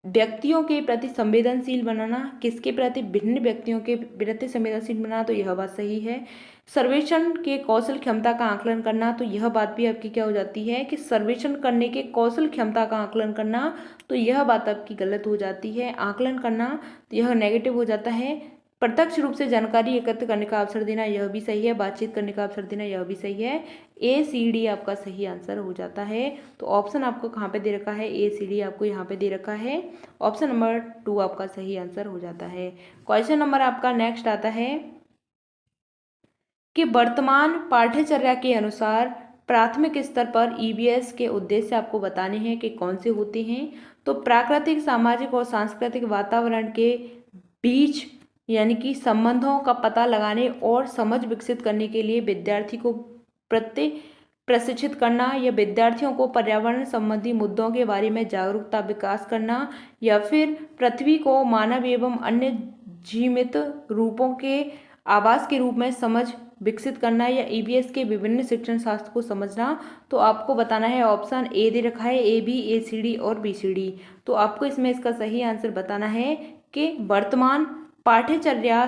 व्यक्तियों के प्रति संवेदनशील बनाना, किसके प्रति, भिन्न व्यक्तियों के प्रति संवेदनशील बनाना, तो यह बात सही है। सर्वेक्षण के कौशल क्षमता का आकलन करना, तो यह बात भी आपकी क्या हो जाती है कि सर्वेक्षण करने के कौशल क्षमता का आकलन करना, तो यह बात आपकी गलत हो जाती है। आकलन करना तो यह नेगेटिव हो जाता है। प्रत्यक्ष रूप से जानकारी एकत्र करने का अवसर देना, यह भी सही है। बातचीत करने का अवसर देना, यह भी सही है। ACD आपका सही आंसर हो जाता है। तो ऑप्शन आपको कहाँ पे दे रखा है, ACD आपको यहाँ पे दे रखा है। ऑप्शन नंबर 2 आपका सही आंसर हो जाता है। क्वेश्चन नंबर आपका नेक्स्ट आता है कि वर्तमान पाठ्यचर्या के अनुसार प्राथमिक स्तर पर EVS के उद्देश्य आपको बताने हैं कि कौन से होते हैं। तो प्राकृतिक, सामाजिक और सांस्कृतिक वातावरण के बीच यानी कि संबंधों का पता लगाने और समझ विकसित करने के लिए विद्यार्थी को प्रशिक्षित करना, या विद्यार्थियों को पर्यावरण संबंधी मुद्दों के बारे में जागरूकता विकास करना, या फिर पृथ्वी को मानव एवं अन्य जीवित रूपों के आवास के रूप में समझ विकसित करना, या EVS के विभिन्न शिक्षण शास्त्र को समझना। तो आपको बताना है ऑप्शन A दे रखा है, AB, ACD और BCD। तो आपको इसमें इसका सही आंसर बताना है कि वर्तमान पाठ्यचर्या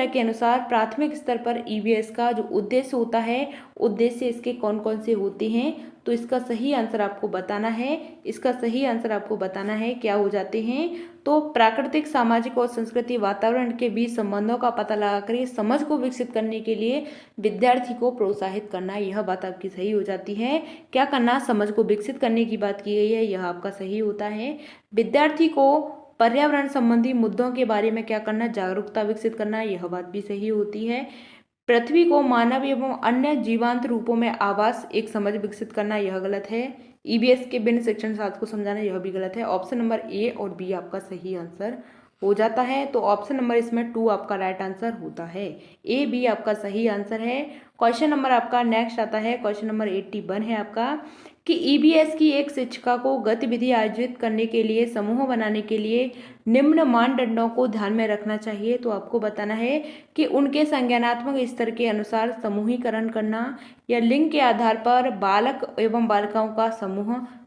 के अनुसार प्राथमिक स्तर पर EVS का जो उद्देश्य होता है, उद्देश्य इसके कौन कौन से होते हैं। तो इसका सही आंसर आपको बताना है। इसका सही आंसर आपको बताना है क्या हो जाते हैं। तो प्राकृतिक, सामाजिक और संस्कृति वातावरण के बीच संबंधों का पता लगाकर इस समझ को विकसित करने के लिए विद्यार्थी को प्रोत्साहित करना, यह बात आपकी सही हो जाती है। क्या करना, समझ को विकसित करने की बात की गई है, यह आपका सही होता है। विद्यार्थी को पर्यावरण संबंधी मुद्दों के बारे में क्या करना, जागरूकता विकसित करना, यह बात भी सही होती है। पृथ्वी को मानव एवं अन्य जीवांत रूपों में आवास एक समझ विकसित करना, यह गलत है। EVS के भिन्न शिक्षण शास्त्र को समझाना, यह भी गलत है। ऑप्शन नंबर A और B आपका सही आंसर हो जाता है। तो ऑप्शन नंबर इसमें 2 आपका राइट आंसर होता है। A, B आपका सही आंसर है। क्वेश्चन नंबर आपका नेक्स्ट आता है, क्वेश्चन नंबर 81 है आपका कि EVS की एक शिक्षिका को गतिविधि आयोजित करने के लिए, समूह बनाने के लिए निम्न मानदंडों को ध्यान में रखना चाहिए। तो आपको बताना है कि उनके संज्ञानात्मक स्तर के अनुसार समूहीकरण करना, या लिंग के आधार पर बालक एवं बालिकाओं का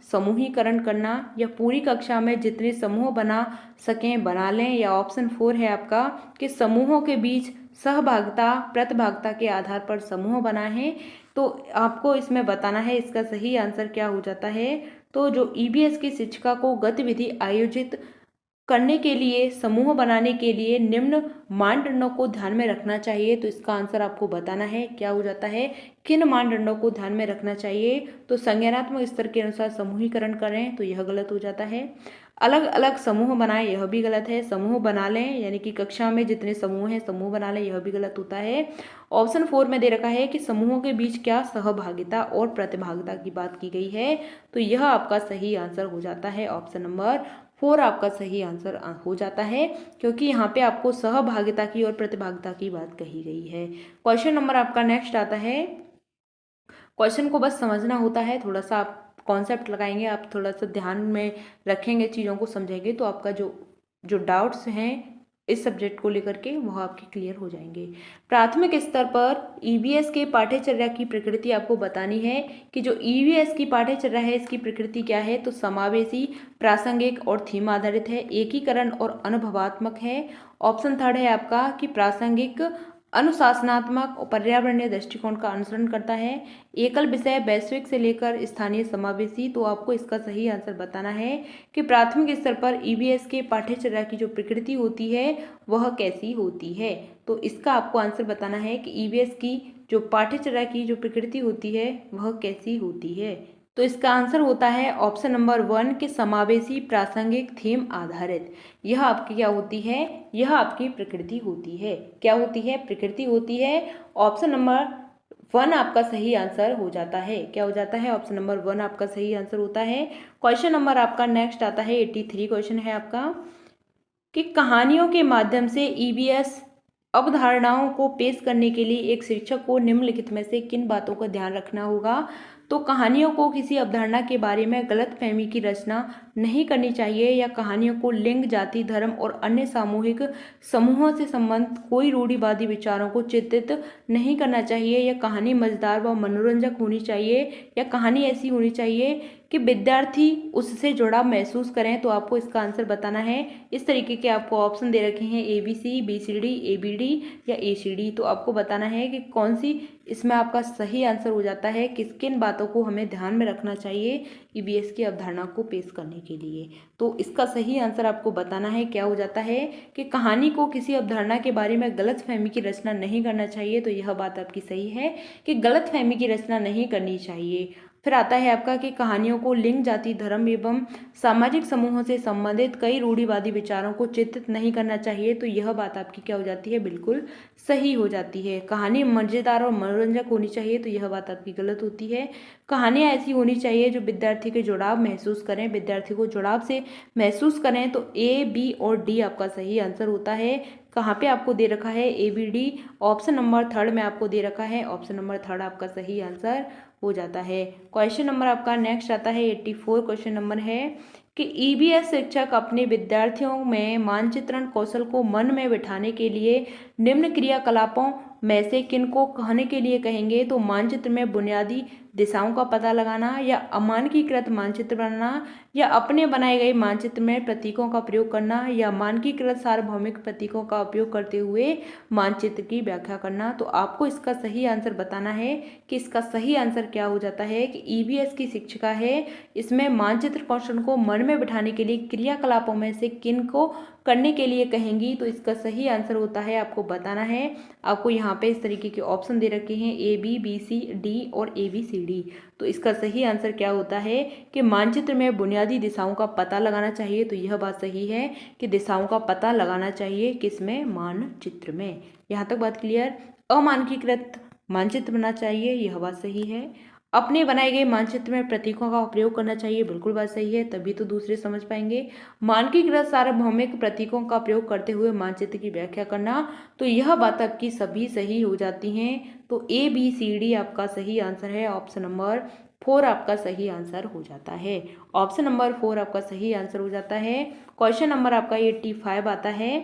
समूहीकरण करना, या पूरी कक्षा में जितने समूह बना सकें बना लें, या ऑप्शन 4 है आपका कि समूहों के बीच सहभागिता प्रतिभागिता के आधार पर समूह बनाएं। तो आपको इसमें बताना है इसका सही आंसर क्या हो जाता है। तो जो EVS की शिक्षिका को गतिविधि आयोजित करने के लिए, समूह बनाने के लिए निम्न मानदंडों को ध्यान में रखना चाहिए। तो इसका आंसर आपको बताना है, क्या हो जाता है, किन मानदंडों को ध्यान में रखना चाहिए। तो संज्ञानात्मक स्तर के अनुसार समूहीकरण करें, तो यह गलत हो जाता है। अलग अलग समूह बनाएं, यह भी गलत है। समूह बना लें, यानी कि कक्षा में जितने समूह हैं समूह बना लें, यह भी गलत होता है। ऑप्शन 4 में दे रखा है कि समूहों के बीच क्या सहभागिता और प्रतिभागिता की बात की गई है, तो यह आपका सही आंसर हो जाता है। ऑप्शन नंबर 4 आपका सही आंसर हो जाता है, क्योंकि यहाँ पे आपको सहभागिता की और प्रतिभागिता की बात कही गई है। क्वेश्चन नंबर आपका नेक्स्ट आता है। क्वेश्चन को बस समझना होता है, थोड़ा सा आप कॉन्सेप्ट लगाएंगे, आप थोड़ा सा ध्यान में रखेंगे, चीज़ों को समझेंगे, तो आपका जो जो डाउट्स हैं इस सब्जेक्ट को लेकर के वह आपके क्लियर हो जाएंगे। प्राथमिक स्तर पर ईवीएस के पाठ्यचर्या की प्रकृति आपको बतानी है कि जो ईवीएस की पाठ्यचर्या है इसकी प्रकृति क्या है। तो समावेशी, प्रासंगिक और थीम आधारित है, एकीकरण और अनुभवात्मक है। ऑप्शन 3 है आपका कि प्रासंगिक, अनुशासनात्मक और पर्यावरणीय दृष्टिकोण का अनुसरण करता है, एकल विषय, वैश्विक से लेकर स्थानीय, समावेशी। तो आपको इसका सही आंसर बताना है कि प्राथमिक स्तर पर ईवीएस के पाठ्यचर्या की जो प्रकृति होती है वह कैसी होती है। तो इसका आपको आंसर बताना है कि ईवीएस की जो पाठ्यचर्या की जो प्रकृति होती है वह कैसी होती है। तो इसका आंसर होता है ऑप्शन नंबर 1 के समावेशी, प्रासंगिक, थीम आधारित। यह आपकी क्या होती है, यह आपकी प्रकृति होती है। क्या होती है, प्रकृति होती है। ऑप्शन नंबर 1 आपका सही आंसर हो जाता है। क्या हो जाता है, ऑप्शन नंबर 1 आपका सही आंसर होता है। क्वेश्चन नंबर आपका नेक्स्ट आता है 83 क्वेश्चन है आपका कि कहानियों के माध्यम से ईवीएस अवधारणाओं को पेश करने के लिए एक शिक्षक को निम्नलिखित में से किन बातों का ध्यान रखना होगा। तो कहानियों को किसी अवधारणा के बारे में गलतफहमी की रचना नहीं करनी चाहिए, या कहानियों को लिंग, जाति, धर्म और अन्य सामूहिक समूहों से संबंधित कोई रूढ़िवादी विचारों को चित्रित नहीं करना चाहिए, या कहानी मजेदार व मनोरंजक होनी चाहिए, या कहानी ऐसी होनी चाहिए कि विद्यार्थी उससे जुड़ाव महसूस करें। तो आपको इसका आंसर बताना है। इस तरीके के आपको ऑप्शन दे रखे हैं ABC, BCD, ABD या ACD। तो आपको बताना है कि कौन सी इसमें आपका सही आंसर हो जाता है, किन बातों को हमें ध्यान में रखना चाहिए ईवीएस की अवधारणा को पेश करने के लिए। तो इसका सही आंसर आपको बताना है। क्या हो जाता है कि कहानी को किसी अवधारणा के बारे में गलतफहमी की रचना नहीं करना चाहिए। तो यह बात आपकी सही है कि गलतफहमी की रचना नहीं करनी चाहिए। फिर आता है आपका कि कहानियों को लिंग, जाति, धर्म एवं सामाजिक समूहों से संबंधित कई रूढ़िवादी विचारों को चित्रित नहीं करना चाहिए। तो यह बात आपकी क्या हो जाती है, बिल्कुल सही हो जाती है। कहानी मजेदार और मनोरंजक होनी चाहिए, तो यह बात आपकी गलत होती है। कहानियाँ ऐसी होनी चाहिए जो विद्यार्थी के जुड़ाव महसूस करें, विद्यार्थी को जुड़ाव से महसूस करें। तो A, B और D आपका सही आंसर होता है। कहाँ पे आपको दे रखा है, ABD। ऑप्शन नंबर 3 में आपको दे रखा है, ऑप्शन नंबर 3 आपका सही आंसर हो जाता है। क्वेश्चन नंबर आपका नेक्स्ट आता है 84 क्वेश्चन नंबर है कि ईवीएस शिक्षक अपने विद्यार्थियों में मानचित्रण कौशल को मन में बिठाने के लिए निम्न क्रियाकलापों में से किन को कहने के लिए कहेंगे। तो मानचित्र में बुनियादी दिशाओं का पता लगाना, या अमानकीकृत मानचित्र बनाना, या अपने बनाए गए मानचित्र में प्रतीकों का प्रयोग करना, या मानकीकृत सार्वभौमिक प्रतीकों का उपयोग करते हुए मानचित्र की व्याख्या करना। तो आपको इसका सही आंसर बताना है कि इसका सही आंसर क्या हो जाता है कि ईवीएस की शिक्षिका है, इसमें मानचित्र कौशल को मन में बिठाने के लिए क्रियाकलापों में से किन को करने के लिए कहेंगी। तो इसका सही आंसर होता है, आपको बताना है। आपको यहाँ पे इस तरीके के ऑप्शन दे रखे हैं AB, BC, D और ABCD। तो इसका सही आंसर क्या होता है कि मानचित्र में बुनियादी दिशाओं का पता लगाना चाहिए। तो यह बात सही है कि दिशाओं का पता लगाना चाहिए किसमें, मानचित्र में। यहाँ तक बात क्लियर। अमानकीकृत मानचित्र बनना चाहिए, यह बात सही है। अपने बनाए गए मानचित्र में प्रतीकों का प्रयोग करना चाहिए, बिल्कुल बात सही है, तभी तो दूसरे समझ पाएंगे। मानकीकृत सार्वभौमिक प्रतीकों का प्रयोग करते हुए मानचित्र की व्याख्या करना, तो यह बात आपकी सभी सही हो जाती हैं। तो ABCD आपका सही आंसर है। ऑप्शन नंबर 4 आपका सही आंसर हो जाता है। ऑप्शन नंबर 4 आपका सही आंसर हो जाता है। क्वेश्चन नंबर आपका 85 आता है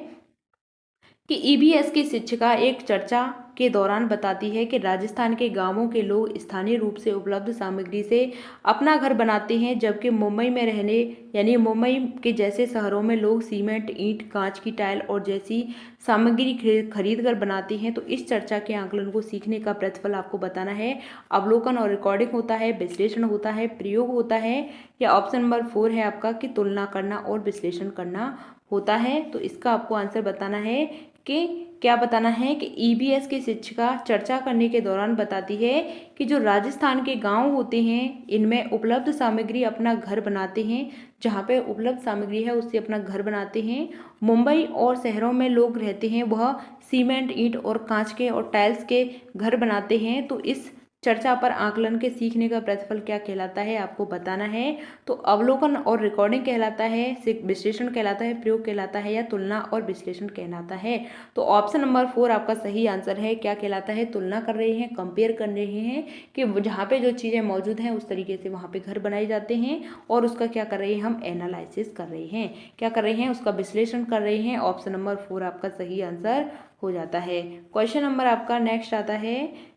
कि ईवीएस की शिक्षिका एक चर्चा के दौरान बताती है कि राजस्थान के गांवों के लोग स्थानीय रूप से उपलब्ध सामग्री से अपना घर बनाते हैं, जबकि मुंबई में रहने यानी मुंबई के जैसे शहरों में लोग सीमेंट, ईंट, कांच की टाइल और जैसी सामग्री खरीद कर बनाते हैं। तो इस चर्चा के आंकलन को सीखने का प्रतिफल आपको बताना है। अवलोकन और रिकॉर्डिंग होता है, विश्लेषण होता है, प्रयोग होता है, या ऑप्शन नंबर 4 है आपका कि तुलना करना और विश्लेषण करना होता है। तो इसका आपको आंसर बताना है कि क्या बताना है कि ईबीएस की शिक्षिका चर्चा करने के दौरान बताती है कि जो राजस्थान के गांव होते हैं इनमें उपलब्ध सामग्री अपना घर बनाते हैं, जहाँ पे उपलब्ध सामग्री है उससे अपना घर बनाते हैं। मुंबई और शहरों में लोग रहते हैं वह सीमेंट, ईंट और कांच के और टाइल्स के घर बनाते हैं। तो इस चर्चा पर आकलन के सीखने का प्रतिफल क्या कहलाता है आपको बताना है। तो अवलोकन और रिकॉर्डिंग कहलाता है, विश्लेषण कहलाता है, प्रयोग कहलाता है, या तुलना और विश्लेषण कहलाता है। तो ऑप्शन नंबर 4 आपका सही आंसर है। क्या कहलाता है? तुलना कर रहे हैं, कंपेयर कर रहे हैं कि जहाँ पे जो चीज़ें मौजूद हैं उस तरीके से वहाँ पे घर बनाए जाते हैं और उसका क्या कर रहे हैं, हम एनालिसिस कर रहे हैं, क्या कर रहे हैं, उसका विश्लेषण कर रहे हैं। ऑप्शन नंबर 4 आपका सही आंसर हो जाता है। क्वेश्चन नंबर आपका नेक्स्ट आता है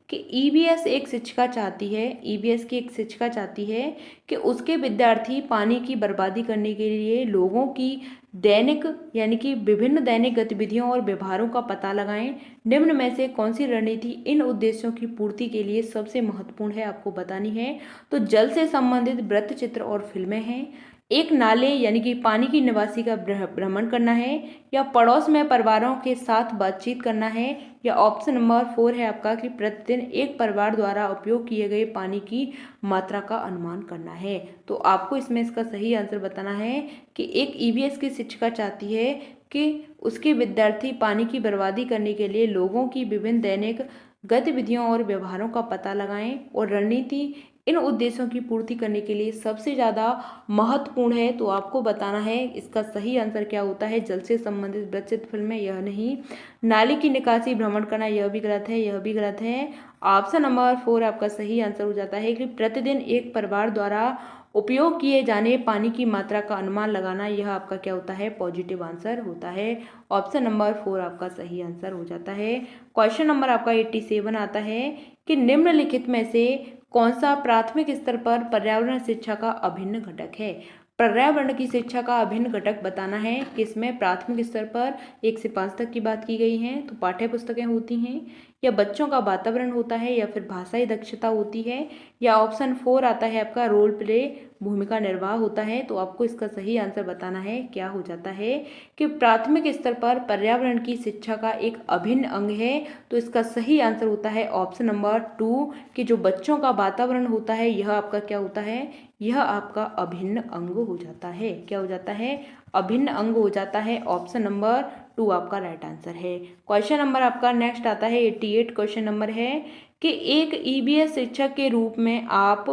कि ईबीएस एक शिक्षिका चाहती है, ईबीएस की एक शिक्षिका चाहती है कि उसके विद्यार्थी पानी की बर्बादी करने के लिए लोगों की दैनिक यानी कि विभिन्न दैनिक गतिविधियों और व्यवहारों का पता लगाएं। निम्न में से कौन सी रणनीति इन उद्देश्यों की पूर्ति के लिए सबसे महत्वपूर्ण है आपको बतानी है। तो जल से संबंधित वृत्त चित्र और फिल्में हैं, एक नाले यानी कि पानी की निवासी का भ्रमण करना है, या पड़ोस में परिवारों के साथ बातचीत करना है, या ऑप्शन नंबर 4 है आपका कि प्रतिदिन एक परिवार द्वारा उपयोग किए गए पानी की मात्रा का अनुमान करना है। तो आपको इसमें इसका सही आंसर बताना है कि एक ईबीएस की शिक्षिका चाहती है कि उसके विद्यार्थी पानी की बर्बादी करने के लिए लोगों की विभिन्न दैनिक गतिविधियों और व्यवहारों का पता लगाएं और रणनीति इन उद्देश्यों की पूर्ति करने के लिए सबसे ज़्यादा महत्वपूर्ण है। तो आपको बताना है इसका सही आंसर क्या होता है। जल से संबंधित वृत्त फिल्म यह नहीं, नाली की निकासी भ्रमण करना यह भी गलत है, यह भी गलत है। ऑप्शन नंबर 4 आपका सही आंसर हो जाता है कि प्रतिदिन एक परिवार द्वारा उपयोग किए जाने पानी की मात्रा का अनुमान लगाना, यह आपका क्या होता है, पॉजिटिव आंसर होता है। ऑप्शन नंबर 4 आपका सही आंसर हो जाता है। क्वेश्चन नंबर आपका 87 आता है कि निम्नलिखित में से कौन सा प्राथमिक स्तर पर पर्यावरण शिक्षा का अभिन्न घटक है। पर्यावरण की शिक्षा का अभिन्न घटक बताना है कि इसमें प्राथमिक स्तर पर 1 से 5 तक की बात की गई है। तो पाठ्य पुस्तकें होती हैं, या बच्चों का वातावरण होता है, या फिर भाषाई दक्षता होती है, या ऑप्शन 4 आता है आपका रोल प्ले भूमिका निर्वाह होता है। तो आपको इसका सही आंसर बताना है क्या हो जाता है कि प्राथमिक स्तर पर पर्यावरण की शिक्षा का एक अभिन्न अंग है। तो इसका सही आंसर होता है ऑप्शन नंबर 2 कि जो बच्चों का वातावरण होता है यह आपका क्या होता है, यह आपका अभिन्न अंग हो जाता है। क्या हो जाता है, अभिन्न अंग हो जाता है। ऑप्शन नंबर 2 आपका राइट आंसर है। क्वेश्चन नंबर आपका नेक्स्ट आता है 88 क्वेश्चन नंबर है कि एक ईबीएस शिक्षक के रूप में आप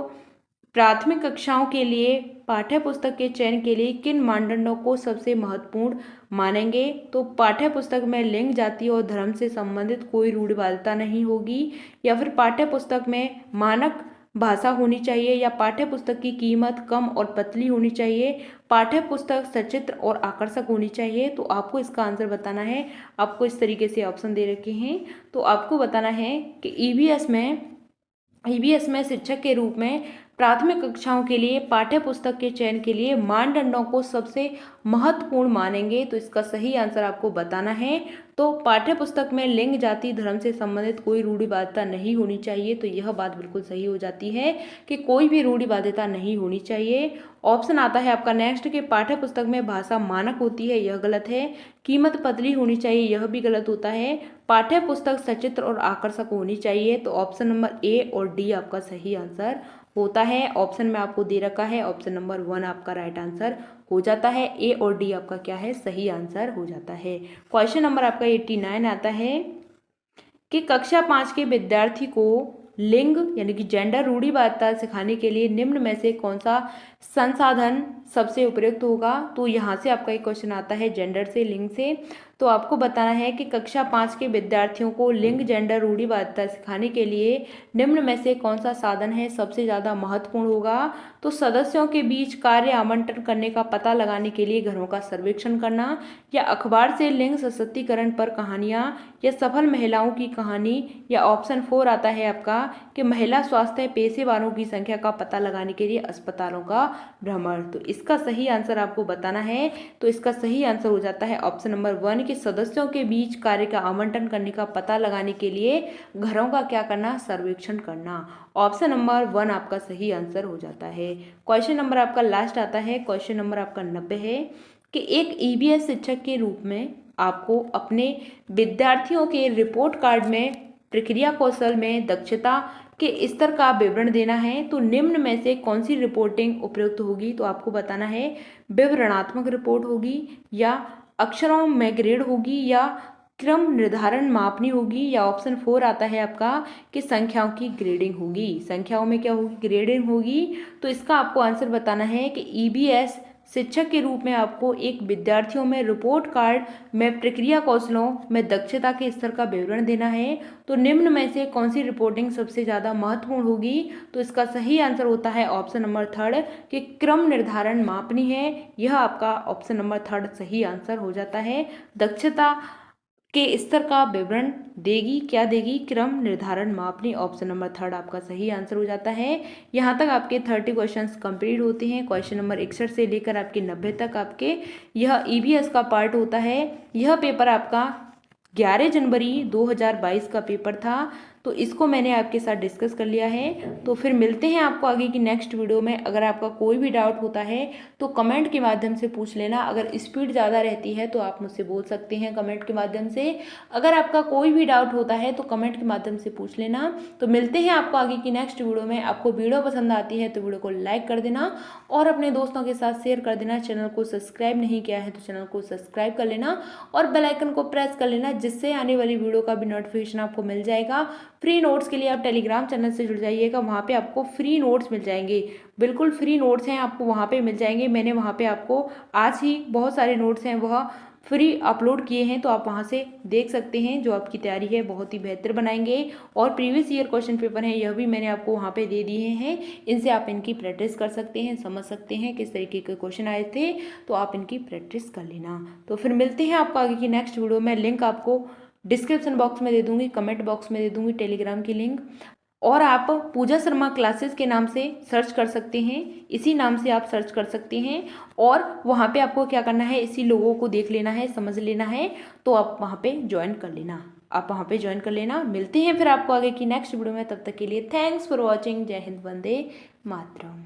प्राथमिक कक्षाओं के लिए पाठ्य पुस्तक के चयन के लिए किन मानदंडों को सबसे महत्वपूर्ण मानेंगे। तो पाठ्य पुस्तक में लिंग, जाति और धर्म से संबंधित कोई रूढ़िवादिता नहीं होगी, या फिर पाठ्य पुस्तक में मानक भाषा होनी चाहिए, या पाठ्य पुस्तक की कीमत कम और पतली होनी चाहिए, पाठ्य पुस्तक सचित्र और आकर्षक होनी चाहिए। तो आपको इसका आंसर बताना है। आपको इस तरीके से ऑप्शन दे रखे हैं। तो आपको बताना है कि ईबीएस में शिक्षक के रूप में प्राथमिक कक्षाओं के लिए पाठ्य पुस्तक के चयन के लिए मानदंडों को सबसे महत्वपूर्ण मानेंगे। तो इसका सही आंसर आपको बताना है। तो पाठ्य पुस्तक में लिंग, जाति, धर्म से संबंधित कोई रूढ़िवादिता नहीं होनी चाहिए। तो यह बात बिल्कुल सही हो जाती है कि कोई भी रूढ़िवादिता नहीं होनी चाहिए। ऑप्शन आता है आपका नेक्स्ट कि पाठ्य पुस्तक में भाषा मानक होती है, यह गलत है। कीमत पतली होनी चाहिए, यह भी गलत होता है। पाठ्य पुस्तक सचित्र और आकर्षक होनी चाहिए। तो ऑप्शन नंबर ए और डी आपका सही आंसर होता है। ऑप्शन में आपको दे रखा है ऑप्शन नंबर 1 आपका राइट आंसर हो जाता है। ए और डी आपका क्या है, सही आंसर हो जाता है। क्वेश्चन नंबर आपका 89 आता है कि कक्षा 5 के विद्यार्थी को लिंग यानी कि जेंडर रूढ़िवादिता सिखाने के लिए निम्न में से कौन सा संसाधन सबसे उपयुक्त होगा। तो यहाँ से आपका एक क्वेश्चन आता है जेंडर से, लिंग से। तो आपको बताना है कि कक्षा 5 के विद्यार्थियों को लिंग, जेंडर रूढ़िवादिता सिखाने के लिए निम्न में से कौन सा साधन है सबसे ज़्यादा महत्वपूर्ण होगा। तो सदस्यों के बीच कार्य आवंटन करने का पता लगाने के लिए घरों का सर्वेक्षण करना, या अखबार से लिंग सशक्तिकरण पर कहानियाँ, या सफल महिलाओं की कहानी, या ऑप्शन 4 आता है आपका कि महिला स्वास्थ्य पेशेवरों की संख्या का पता लगाने के लिए अस्पतालों का भ्रमण। तो इसका सही आंसर आपको बताना है। तो इसका सही आंसर हो जाता है ऑप्शन नंबर 1 कि सदस्यों के बीच कार्य का आवंटन करने का पता लगाने के लिए घरों का क्या करना, सर्वेक्षण करना। ऑप्शन नंबर 1 आपका सही आंसर हो जाता है। क्वेश्चन नंबर आपका लास्ट आता है, क्वेश्चन नंबर आपका 90 है कि एक ईबीएस शिक्षक के रूप में आपको अपने विद्यार्थियों के रिपोर्ट कार्ड में प्रक्रिया कौशल में दक्षता के स्तर का विवरण देना है। तो निम्न में से कौन सी रिपोर्टिंग उपयुक्त होगी? तो आपको बताना है विवरणात्मक रिपोर्ट होगी, या अक्षरों में ग्रेड होगी, या क्रम निर्धारण मापनी होगी, या ऑप्शन 4 आता है आपका कि संख्याओं की ग्रेडिंग होगी। संख्याओं में क्या होगी? ग्रेडिंग होगी। तो इसका आपको आंसर बताना है कि ईबीएस शिक्षक के रूप में आपको एक विद्यार्थियों में रिपोर्ट कार्ड में प्रक्रिया कौशलों में दक्षता के स्तर का विवरण देना है। तो निम्न में से कौन सी रिपोर्टिंग सबसे ज़्यादा महत्वपूर्ण होगी? तो इसका सही आंसर होता है ऑप्शन नंबर 3 कि क्रम निर्धारण मापनी है। यह आपका ऑप्शन नंबर 3 सही आंसर हो जाता है। दक्षता के स्तर का विवरण देगी, क्या देगी? क्रम निर्धारण मापनी। ऑप्शन नंबर 3 आपका सही आंसर हो जाता है। यहाँ तक आपके 30 क्वेश्चंस कंप्लीट होते हैं। क्वेश्चन नंबर 61 से लेकर आपके 90 तक आपके यह ईबीएस का पार्ट होता है। यह पेपर आपका 11 जनवरी 2022 का पेपर था। तो इसको मैंने आपके साथ डिस्कस कर लिया है। तो फिर मिलते हैं आपको आगे की नेक्स्ट वीडियो में। अगर आपका कोई भी डाउट होता है तो कमेंट के माध्यम से पूछ लेना। अगर स्पीड ज़्यादा रहती है तो आप मुझसे बोल सकते हैं कमेंट के माध्यम से। अगर आपका कोई भी डाउट होता है तो कमेंट के माध्यम से पूछ लेना। तो मिलते हैं आपको आगे की नेक्स्ट वीडियो में। आपको वीडियो पसंद आती है तो वीडियो को लाइक कर देना और अपने दोस्तों के साथ शेयर कर देना। चैनल को सब्सक्राइब नहीं किया है तो चैनल को सब्सक्राइब कर लेना और बेल आइकन को प्रेस कर लेना, जिससे आने वाली वीडियो का भी नोटिफिकेशन आपको मिल जाएगा। फ्री नोट्स के लिए आप टेलीग्राम चैनल से जुड़ जाइएगा, वहाँ पे आपको फ्री नोट्स मिल जाएंगे। बिल्कुल फ्री नोट्स हैं, आपको वहाँ पे मिल जाएंगे। मैंने वहाँ पे आपको आज ही बहुत सारे नोट्स हैं वह फ्री अपलोड किए हैं, तो आप वहाँ से देख सकते हैं। जो आपकी तैयारी है बहुत ही बेहतर बनाएंगे। और प्रीवियस ईयर क्वेश्चन पेपर हैं यह भी मैंने आपको वहाँ पे दे दिए हैं। इनसे आप इनकी प्रैक्टिस कर सकते हैं, समझ सकते हैं किस तरीके के क्वेश्चन आए थे। तो आप इनकी प्रैक्टिस कर लेना। तो फिर मिलते हैं आपको आगे की नेक्स्ट वीडियो में। लिंक आपको डिस्क्रिप्शन बॉक्स में दे दूंगी, कमेंट बॉक्स में दे दूंगी टेलीग्राम की लिंक। और आप पूजा शर्मा क्लासेस के नाम से सर्च कर सकते हैं, इसी नाम से आप सर्च कर सकते हैं। और वहाँ पे आपको क्या करना है, इसी लोगों को देख लेना है, समझ लेना है। तो आप वहाँ पे ज्वाइन कर लेना, आप वहाँ पे ज्वाइन कर लेना। मिलते हैं फिर आपको आगे की नेक्स्ट वीडियो में। तब तक के लिए थैंक्स फॉर वॉचिंग। जय हिंद, वंदे मातरम।